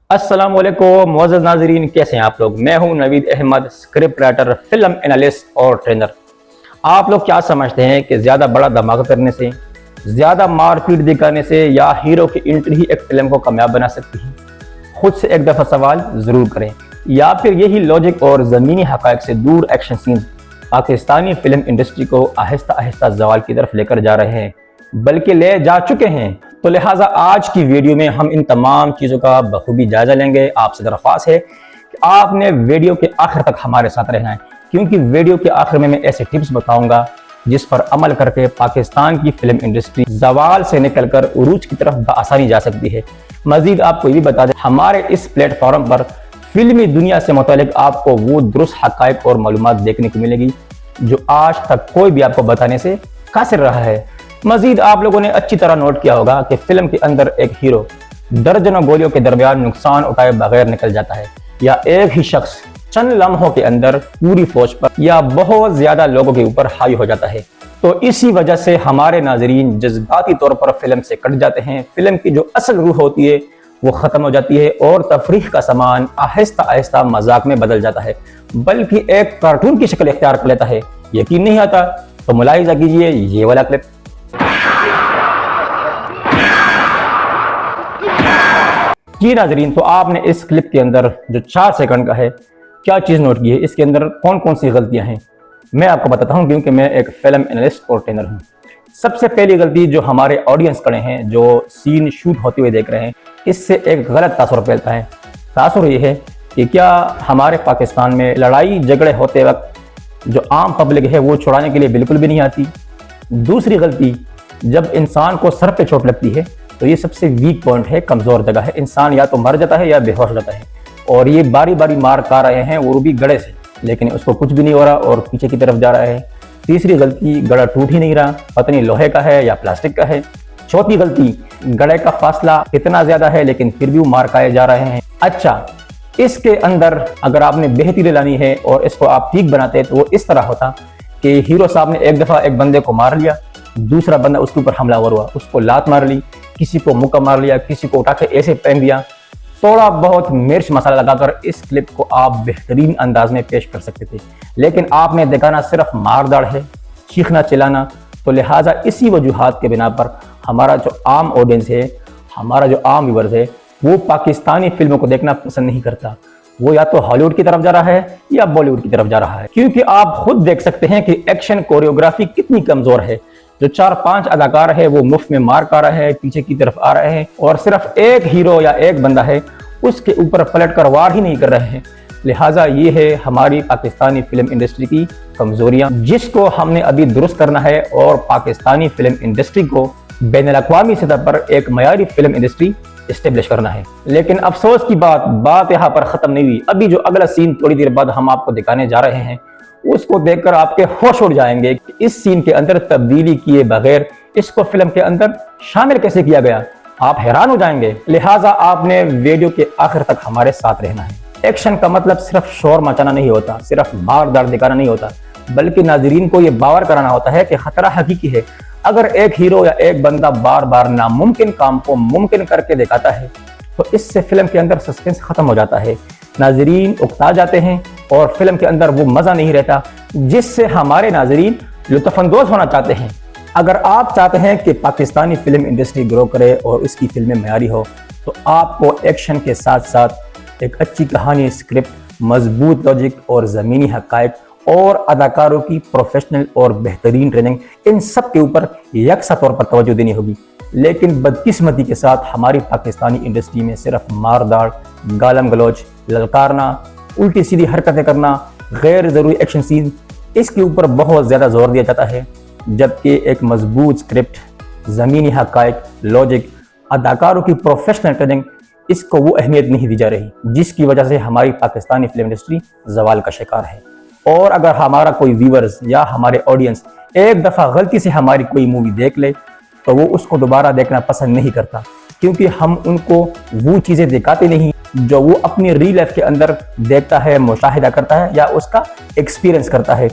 अस्सलाम वालेकुम मुअज़्ज़ज़ नाज़रीन, कैसे हैं आप लोग। मैं हूं Navid Ahmed, script writer, film analyst और ट्रेनर। आप लोग क्या समझते हैं कि ज़्यादा बड़ा धमाका करने से, ज़्यादा मारपीट दिखाने से या हीरो की एंट्री ही एक फिल्म को कामयाब बना सकती है? खुद से एक दफ़ा सवाल ज़रूर करें। या फिर यही लॉजिक और ज़मीनी हक़ाइक़ से दूर action scene Pakistani film industry को आहिस्ता आहिस्ता ज़वाल की तरफ लेकर जा रहे हैं, बल्कि ले जा चुके हैं। तो लिहाजा आज की वीडियो में हम इन तमाम चीज़ों का बखूबी जायजा लेंगे। आपसे दरख्वास्त है कि आपने वीडियो के आखिर तक हमारे साथ रहना है, क्योंकि वीडियो के आखिर में मैं ऐसे टिप्स बताऊंगा जिस पर अमल करके पाकिस्तान की फिल्म इंडस्ट्री ज़वाल से निकलकर उरूज की तरफ बआसानी जा सकती है। मजीद आपको ये भी बता दें, हमारे इस प्लेटफॉर्म पर फिल्मी दुनिया से मुतालिक आपको वो दुरुस्त हक़ाइक़ और मालूमात देखने को मिलेगी जो आज तक कोई भी आपको बताने से कासिर रहा है। मजीद आप लोगों ने अच्छी तरह नोट किया होगा कि फिल्म के अंदर एक हीरो दर्जनों गोलियों के दरमियान नुकसान उठाए बगैर निकल जाता है, या एक ही शख्स चंद लम्हों के अंदर पूरी फौज पर या बहुत ज्यादा लोगों के ऊपर हावी हो जाता है। तो इसी वजह से हमारे नाजरीन जज्बाती तौर पर फिल्म से कट जाते हैं। फिल्म की जो असल रूह होती है वो खत्म हो जाती है और तफरीह का सामान आहिस्ता आहिस्ता मजाक में बदल जाता है, बल्कि एक कार्टून की शक्ल इख्तियार कर लेता है। यकीन नहीं आता तो मुलाहिजा कीजिए ये वाला क्लिप। जी नाजरीन, तो आपने इस क्लिप के अंदर जो 4 सेकंड का है क्या चीज़ नोट की है, इसके अंदर कौन कौन सी गलतियां हैं मैं आपको बताता हूं, क्योंकि मैं एक फिल्म एनालिस्ट और ट्रेनर हूं। सबसे पहली गलती जो हमारे ऑडियंस खड़े हैं, जो सीन शूट होते हुए देख रहे हैं, इससे एक गलत तासुर फैलता है। तासुर ये है कि क्या हमारे पाकिस्तान में लड़ाई झगड़े होते वक्त जो आम पब्लिक है वो छुड़ाने के लिए बिल्कुल भी नहीं आती। दूसरी गलती, जब इंसान को सर पे चोट लगती है तो ये सबसे वीक पॉइंट है, कमज़ोर जगह है। इंसान या तो मर जाता है या बेहोश जाता है, और ये बारी बारी मार खा रहे हैं, वो भी गड़े से, लेकिन उसको कुछ भी नहीं हो रहा और पीछे की तरफ जा रहा है। तीसरी गलती, गड़ा टूट ही नहीं रहा, पता नहीं लोहे का है या प्लास्टिक का है। चौथी गलती, गड़े का फासला इतना ज्यादा है लेकिन फिर भी वो मार खाए जा रहे हैं। अच्छा, इसके अंदर अगर आपने बेहतरी लानी है और इसको आप ठीक बनाते तो वो इस तरह होता कि हीरो साहब ने एक दफ़ा एक बंदे को मार लिया, दूसरा बंदा उसके ऊपर हमलावर हुआ, उसको लात मार ली, किसी को मुक्का मार लिया, किसी को उठा के ऐसे पहन दिया। थोड़ा बहुत मिर्च मसाला लगाकर इस क्लिप को आप बेहतरीन अंदाज में पेश कर सकते थे, लेकिन आपने दिखाना सिर्फ मारदाड़ है, चीखना चिल्लाना। तो लिहाजा इसी वजूहात के बिना पर हमारा जो आम ऑडियंस है, हमारा जो आम व्यूअर्स है, वो पाकिस्तानी फिल्मों को देखना पसंद नहीं करता। वो या तो हॉलीवुड की तरफ जा रहा है या बॉलीवुड की तरफ जा रहा है, क्योंकि आप खुद देख सकते हैं कि एक्शन कोरियोग्राफी कितनी कमजोर है। जो 4-5 अदाकार है वो मुफ्त में मार खा रहे हैं, पीछे की तरफ आ रहे हैं, और सिर्फ एक हीरो या एक बंदा है उसके ऊपर पलट कर वार ही नहीं कर रहे हैं। लिहाजा ये है हमारी पाकिस्तानी फिल्म इंडस्ट्री की कमजोरियां, जिसको हमने अभी दुरुस्त करना है और पाकिस्तानी फिल्म इंडस्ट्री को बैनुल-अक़वामी सतह पर एक मयारी फिल्म इंडस्ट्री एस्टेब्लिश करना है। लेकिन अफसोस की बात यहाँ पर खत्म नहीं हुई। अभी जो अगला सीन थोड़ी देर बाद हम आपको दिखाने जा रहे हैं, उसको देखकर आपके होश उड़ जाएंगे कि इस सीन के अंदर तब्दीली किए बगैर इसको फिल्म के अंदर शामिल कैसे किया गया। आप हैरान हो जाएंगे। लिहाजा आपने वीडियो के आखिर तक हमारे साथ रहना है। एक्शन का मतलब सिर्फ शोर मचाना नहीं होता, सिर्फ मार दाड़ दिखाना नहीं होता, बल्कि नाजरीन को यह बावर कराना होता है कि खतरा हकीकी है। अगर एक हीरो या एक बंदा बार बार नामुमकिन काम को मुमकिन करके दिखाता है तो इससे फिल्म के अंदर सस्पेंस खत्म हो जाता है, नाजरीन उकता जाते हैं और फिल्म के अंदर वो मजा नहीं रहता जिससे हमारे नाजरीन लुत्फानंदोज होना चाहते हैं। अगर आप चाहते हैं कि पाकिस्तानी फिल्म इंडस्ट्री ग्रो करे और उसकी फिल्में मयारी हो, तो आपको एक्शन के साथ साथ एक अच्छी कहानी, स्क्रिप्ट, मजबूत लॉजिक और ज़मीनी हक़ाइक़ और अदाकारों की प्रोफेशनल और बेहतरीन ट्रेनिंग, इन सब के ऊपर यकसा तौर पर तवज्जो देनी होगी। लेकिन बदकिस्मती के साथ हमारी पाकिस्तानी इंडस्ट्री में सिर्फ मारदाड़, गालम गलौज, ललकारना, उल्टी सीधी हरकतें करना, गैर ज़रूरी एक्शन सीन, इसके ऊपर बहुत ज़्यादा जोर दिया जाता है, जबकि एक मजबूत स्क्रिप्ट, ज़मीनी हक़ाइक़, लॉजिक, अदाकारों की प्रोफेशनल ट्रेनिंग, इसको वो अहमियत नहीं दी जा रही, जिसकी वजह से हमारी पाकिस्तानी फिल्म इंडस्ट्री ज़वाल का शिकार है। और अगर हमारा कोई व्यूअर्स या हमारे ऑडियंस एक दफ़ा गलती से हमारी कोई मूवी देख ले तो वो उसको दोबारा देखना पसंद नहीं करता, क्योंकि हम उनको वो चीज़ें दिखाते नहीं जो वो अपनी रियल लाइफ के अंदर देखता है, मुशाहिदा करता है या उसका एक्सपीरियंस करता है।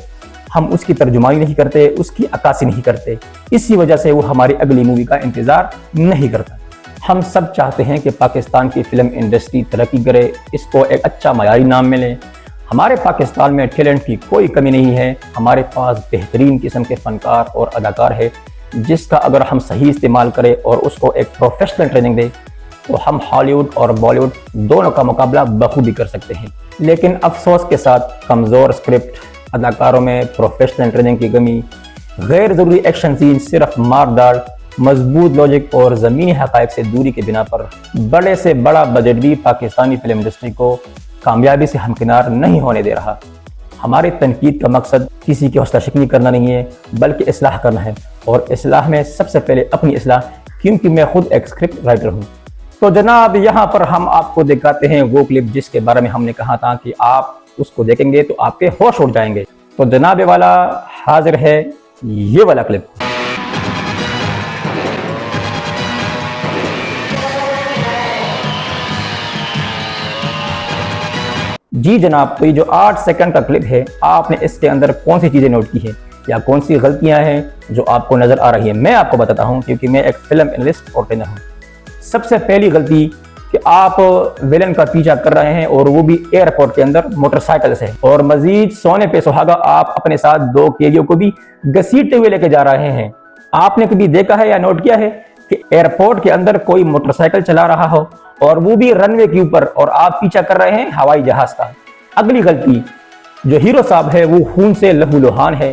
हम उसकी तर्जुमानी नहीं करते, उसकी अक्कासी नहीं करते। इसी वजह से वो हमारी अगली मूवी का इंतज़ार नहीं करता। ہم سب چاہتے ہیں کہ پاکستان کی فلم انڈسٹری ترقی کرے، اس کو ایک اچھا معیاری نام ملے۔ ہمارے پاکستان میں ٹیلنٹ کی کوئی کمی نہیں ہے، ہمارے پاس بہترین قسم کے فنکار اور اداکار ہے، جس کا اگر ہم صحیح استعمال کریں اور اس کو ایک پروفیشنل ٹریننگ دیں تو ہم ہالی ووڈ اور بالی ووڈ دونوں کا مقابلہ بخوبی کر سکتے ہیں۔ لیکن افسوس کے ساتھ کمزور اسکرپٹ، اداکاروں میں پروفیشنل ٹریننگ کی کمی، غیر ضروری ایکشن سین، صرف مار داڑ، مضبوط لاجک اور زمینی حقائق سے دوری کے بنا پر بڑے سے بڑا بجٹ بھی پاکستانی فلم انڈسٹری کو کامیابی سے ہمکنار نہیں ہونے دے رہا۔ ہماری تنقید کا مقصد کسی کی حوصلہ شکنی کرنا نہیں ہے، بلکہ اصلاح کرنا ہے، اور اصلاح میں سب سے پہلے اپنی اصلاح، کیونکہ میں خود ایک اسکرپٹ رائٹر ہوں۔ تو جناب یہاں پر ہم آپ کو دکھاتے ہیں وہ کلپ جس کے بارے میں ہم نے کہا تھا کہ آپ اس کو دیکھیں گے تو آپ کے ہوش اڑ جائیں گے۔ تو جناب والا حاضر ہے یہ والا کلپ۔ جی جناب، تو یہ جو 8 سیکنڈ کا کلپ ہے، آپ نے اس کے اندر کون سی چیزیں نوٹ کی ہیں یا کون سی غلطیاں ہیں جو آپ کو نظر آ رہی ہیں، میں آپ کو بتاتا ہوں، کیونکہ میں ایک فلم انالسٹ اور ٹرینر ہوں۔ سب سے پہلی غلطی کہ آپ ویلن کا پیچھا کر رہے ہیں، اور وہ بھی ایئرپورٹ کے اندر موٹر سائیکل سے، اور مزید سونے پہ سہاگا آپ اپنے ساتھ 2 قیدیوں کو بھی گھسیٹتے ہوئے لے کے جا رہے ہیں۔ آپ نے کبھی دیکھا ہے یا نوٹ کیا ہے کہ ایئرپورٹ کے اندر کوئی موٹر سائیکل چلا رہا ہو اور وہ بھی رن وے کے اوپر، اور آپ پیچھا کر رہے ہیں ہوائی جہاز کا؟ اگلی غلطی، جو ہیرو صاحب ہے وہ خون سے لہو لہان ہے،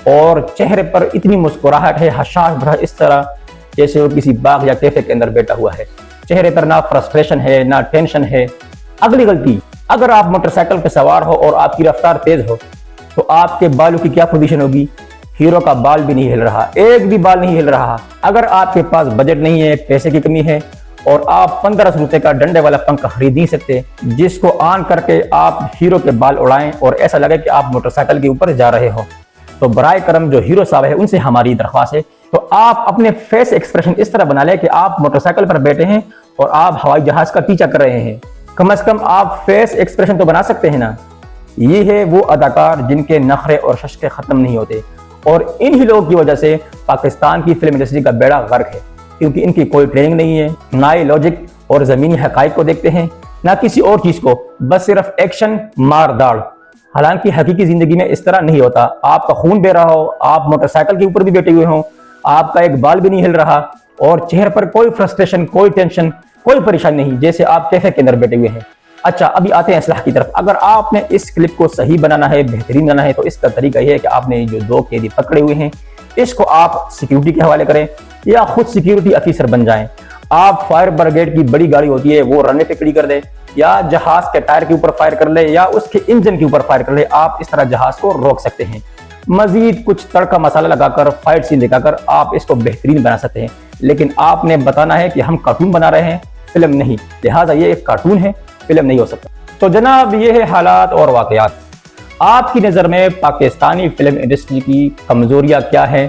اور چہرے پر اتنی مسکراہٹ ہے، حشاش بھرا، اس طرح جیسے وہ کسی باغ یا کیفے کے اندر بیٹھا ہوا ہے۔ چہرے پر نہ فرسٹریشن ہے نہ ٹینشن ہے۔ اگلی غلطی، اگر آپ موٹر سائیکل پہ سوار ہو اور آپ کی رفتار تیز ہو تو آپ کے بالوں کی کیا پوزیشن ہوگی؟ ہیرو کا بال بھی نہیں ہل رہا، ایک بھی بال نہیں ہل رہا۔ اگر آپ کے پاس بجٹ نہیں ہے، پیسے کی کمی ہے، اور آپ 1500 روپے کا ڈنڈے والا پنکھا خرید نہیں سکتے جس کو آن کر کے آپ ہیرو کے بال اڑائیں اور ایسا لگے کہ آپ موٹر سائیکل کے اوپر جا رہے ہو، تو برائے کرم جو ہیرو صاحب ہے ان سے ہماری درخواست ہے، تو آپ اپنے فیس ایکسپریشن اس طرح بنا لیں کہ آپ موٹر سائیکل پر بیٹھے ہیں اور آپ ہوائی جہاز کا پیچھا کر رہے ہیں۔ کم از کم آپ فیس ایکسپریشن تو بنا سکتے ہیں نا۔ یہ ہے وہ اداکار جن کے نخرے اور ششکے ختم نہیں ہوتے، اور انہی لوگوں کی وجہ سے پاکستان کی فلم انڈسٹری کا بیڑا غرق ہے، کیونکہ ان کی کوئی ٹریننگ نہیں ہے، نہ ہی لاجک اور زمینی حقائق کو دیکھتے ہیں، نہ کسی اور چیز کو، بس صرف ایکشن، مار داڑ۔ حالانکہ حقیقی زندگی میں اس طرح نہیں ہوتا۔ آپ کا خون بہ رہا ہو، آپ موٹر سائیکل کے اوپر بھی بیٹھے ہوئے ہوں، آپ کا ایک بال بھی نہیں ہل رہا، اور چہرے پر کوئی فرسٹریشن، کوئی ٹینشن، کوئی پریشانی نہیں، جیسے آپ کیفے کے اندر بیٹھے ہوئے ہیں۔ اچھا، ابھی آتے ہیں اصلاح کی طرف۔ اگر آپ نے اس کلپ کو صحیح بنانا ہے، بہترین بنانا ہے، تو اس کا طریقہ یہ ہے کہ آپ نے جو 2 قیدی پکڑے ہوئے ہیں اس کو آپ سیکیورٹی کے حوالے کریں یا خود سیکیورٹی افیسر بن جائیں۔ آپ فائر بریگیڈ کی بڑی گاڑی ہوتی ہے وہ رن وے پہ کھڑی کر دیں، یا جہاز کے ٹائر کے اوپر فائر کر لے، یا اس کے انجن کے اوپر فائر کر لے۔ آپ اس طرح جہاز کو روک سکتے ہیں۔ مزید کچھ تڑکا مسالہ لگا کر، فائٹ سین دکھا کر آپ اس کو بہترین بنا سکتے ہیں، لیکن آپ نے بتانا ہے کہ ہم کارٹون بنا رہے ہیں، فلم نہیں، لہٰذا یہ ایک کارٹون ہے، فلم نہیں ہو سکتا۔ تو جناب یہ ہے حالات اور واقعات۔ آپ کی نظر میں پاکستانی فلم انڈسٹری کی کمزوریاں کیا ہیں،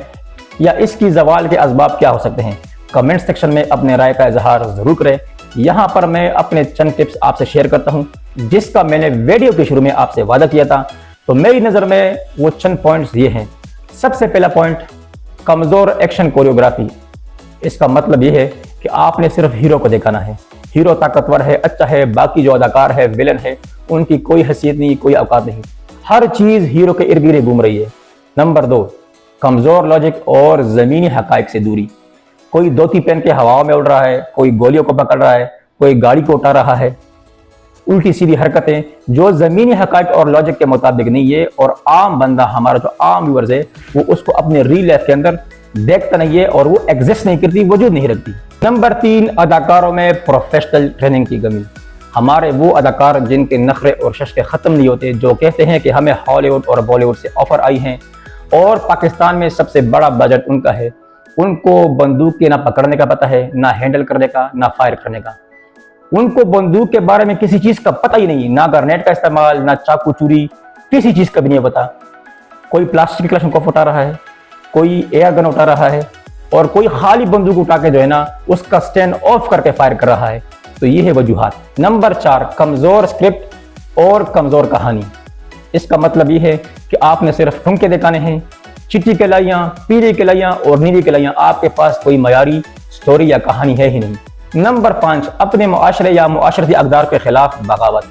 یا اس کی زوال کے اسباب کیا ہو سکتے ہیں؟ کمنٹ سیکشن میں اپنے رائے کا اظہار ضرور کریں۔ یہاں پر میں اپنے چند ٹپس آپ سے شیئر کرتا ہوں، جس کا میں نے ویڈیو کے شروع میں آپ سے وعدہ کیا تھا۔ تو میری نظر میں وہ چند پوائنٹس یہ ہیں۔ سب سے پہلا پوائنٹ، کمزور ایکشن کوریوگرافی۔ اس کا مطلب یہ ہے کہ آپ نے صرف ہیرو کو دکھانا ہے، ہیرو طاقتور ہے، اچھا ہے، باقی جو اداکار ہے، ویلن ہے، ان کی کوئی حیثیت نہیں، کوئی اوقات نہیں، ہر چیز ہیرو کے ارد گرد گھوم رہی ہے۔ نمبر 2، کمزور لاجک اور زمینی حقائق سے دوری۔ کوئی دھوتی پہن کے ہواؤں میں اڑ رہا ہے، کوئی گولیوں کو پکڑ رہا ہے، کوئی گاڑی کو اٹھا رہا ہے، الٹی سیدھی حرکتیں جو زمینی حقائق اور لاجک کے مطابق نہیں ہے، اور عام بندہ، ہمارا جو عام ویورز ہے، وہ اس کو اپنے ریل لائف کے اندر دیکھتا نہیں ہے، اور وہ ایگزسٹ نہیں کرتی، وجود نہیں رکھتی۔ نمبر 3، اداکاروں میں پروفیشنل ٹریننگ کی کمی۔ ہمارے وہ اداکار جن کے نخرے اور ششکے ختم نہیں ہوتے، جو کہتے ہیں کہ ہمیں ہالی ووڈ اور بالی ووڈ سے آفر آئی ہیں اور پاکستان میں سب سے بڑا بجٹ ان کا ہے، ان کو بندوق کے نہ پکڑنے کا پتہ ہے، نہ ہینڈل کرنے کا، نہ فائر کرنے کا۔ ان کو بندوق کے بارے میں کسی چیز کا پتہ ہی نہیں، نہ گرنیٹ کا استعمال، نہ چاقو چوری، کسی چیز کا بھی نہیں پتہ۔ کوئی پلاسٹک کلاشنکوف اٹھا رہا ہے، کوئی ایئر گن اٹھا رہا ہے، اور کوئی خالی بندوق اٹھا کے جو ہے نا اس کا سٹینڈ آف کر کے فائر کر رہا ہے۔ تو یہ ہے وجوہات۔ نمبر 4، کمزور اسکرپٹ اور کمزور کہانی۔ اس کا مطلب یہ ہے کہ آپ نے صرف ٹھمکے دکھانے ہیں، چٹی کلائیاں، پیلی کلائیاں اور نیلی کلائیاں، آپ کے پاس کوئی معیاری سٹوری یا کہانی ہے ہی نہیں۔ नंबर 5, अपने मुआशरे या मुआशरती अक़दार के खिलाफ बगावत,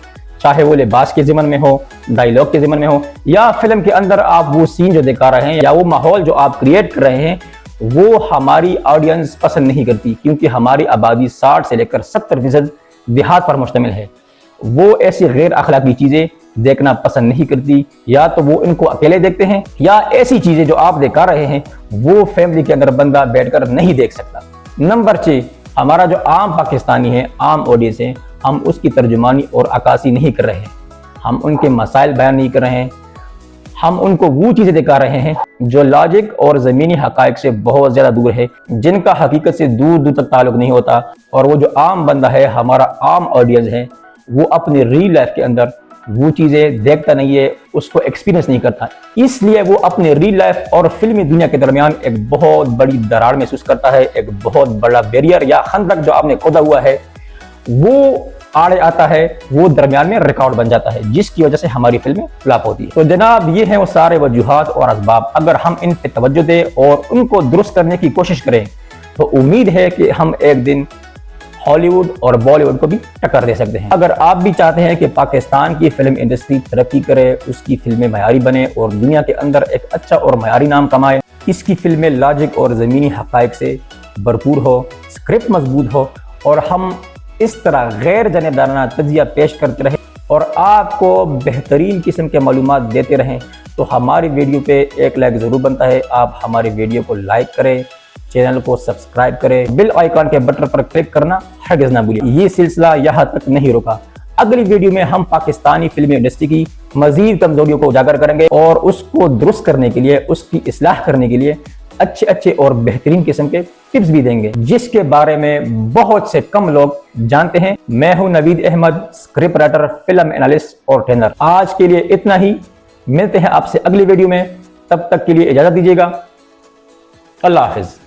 चाहे वो लिबास के ज़िमन में हो, डायलॉग के ज़िमन में हो, या फिल्म के अंदर आप वो सीन जो दिखा रहे हैं या वो माहौल जो आप क्रिएट कर रहे हैं, वो हमारी ऑडियंस पसंद नहीं करती, क्योंकि हमारी आबादी 60 से लेकर 70% देहात पर मुश्तमिल है। वो ऐसी गैर अखलाकी चीज़ें देखना पसंद नहीं करती, या तो वो इनको अकेले देखते हैं, या ऐसी चीज़ें जो आप दिखा रहे हैं वो फैमिली के अंदर बंदा बैठकर नहीं देख सकता। नंबर 6, हमारा जो आम पाकिस्तानी है, आम ऑडियंस है, हम उसकी तर्जुमानी और अक्कासी नहीं कर रहे हैं, हम उनके मसाइल बयान नहीं कर रहे हैं, हम उनको वो चीज़ें दिखा रहे हैं जो लॉजिक और ज़मीनी हक़ाइक़ से बहुत ज़्यादा दूर है, जिनका हकीकत से दूर दूर तक ताल्लुक़ नहीं होता। और वो जो आम बंदा है, हमारा आम ऑडियंस है, वो अपनी रियल लाइफ के अंदर वो चीज़ें देखता नहीं है, उसको एक्सपीरियंस नहीं करता, इसलिए वो अपने रियल लाइफ और फिल्मी दुनिया के दरमियान एक बहुत बड़ी दरार महसूस करता है, एक बहुत बड़ा बैरियर या खंदक जो आपने खोदा हुआ है वो आड़े आता है, वो दरमियान में रिकॉर्ड बन जाता है, जिसकी वजह से हमारी फिल्में फ्लॉप होती है। तो जनाब, ये हैं वो सारे वजूहात और असबाब। अगर हम इन पे तवज्जो दें और उनको दुरुस्त करने की कोशिश करें तो उम्मीद है कि हम एक दिन हॉलीवुड और बॉलीवुड को भी टक्कर दे सकते हैं। अगर आप भी चाहते हैं कि पाकिस्तान की फिल्म इंडस्ट्री तरक्की करे, उसकी फिल्में मयारी बने और दुनिया के अंदर एक अच्छा और मयारी नाम कमाए, इसकी फिल्में लॉजिक और ज़मीनी हक़ाइक़ से भरपूर हो, स्क्रिप्ट मजबूत हो और हम इस तरह गैर जानिबदाराना तज्ज़िया पेश करते रहें और आपको बेहतरीन किस्म के मालूमात देते रहें, तो हमारी वीडियो पे एक लाइक ज़रूर बनता है। आप हमारी वीडियो को लाइक करें, चैनल को सब्सक्राइब करें, बेल आइकन के बटन पर क्लिक करना हरगिज़ ना भूलिए। ये सिलसिला यहाँ तक नहीं रुका, अगली वीडियो में हम पाकिस्तानी फिल्मी इंडस्ट्री की मजीद कमजोरियों को उजागर करेंगे और उसको दुरुस्त करने के लिए, उसकी इस्लाह करने के लिए अच्छे अच्छे और बेहतरीन किस्म के टिप्स भी देंगे, जिसके बारे में बहुत से कम लोग जानते हैं। मैं हूं Navid Ahmed, script writer, film analyst और ट्रेनर। आज के लिए इतना ही, मिलते हैं आपसे अगली वीडियो में, तब तक के लिए इजाजत दीजिएगा। अल्लाह हाफिज।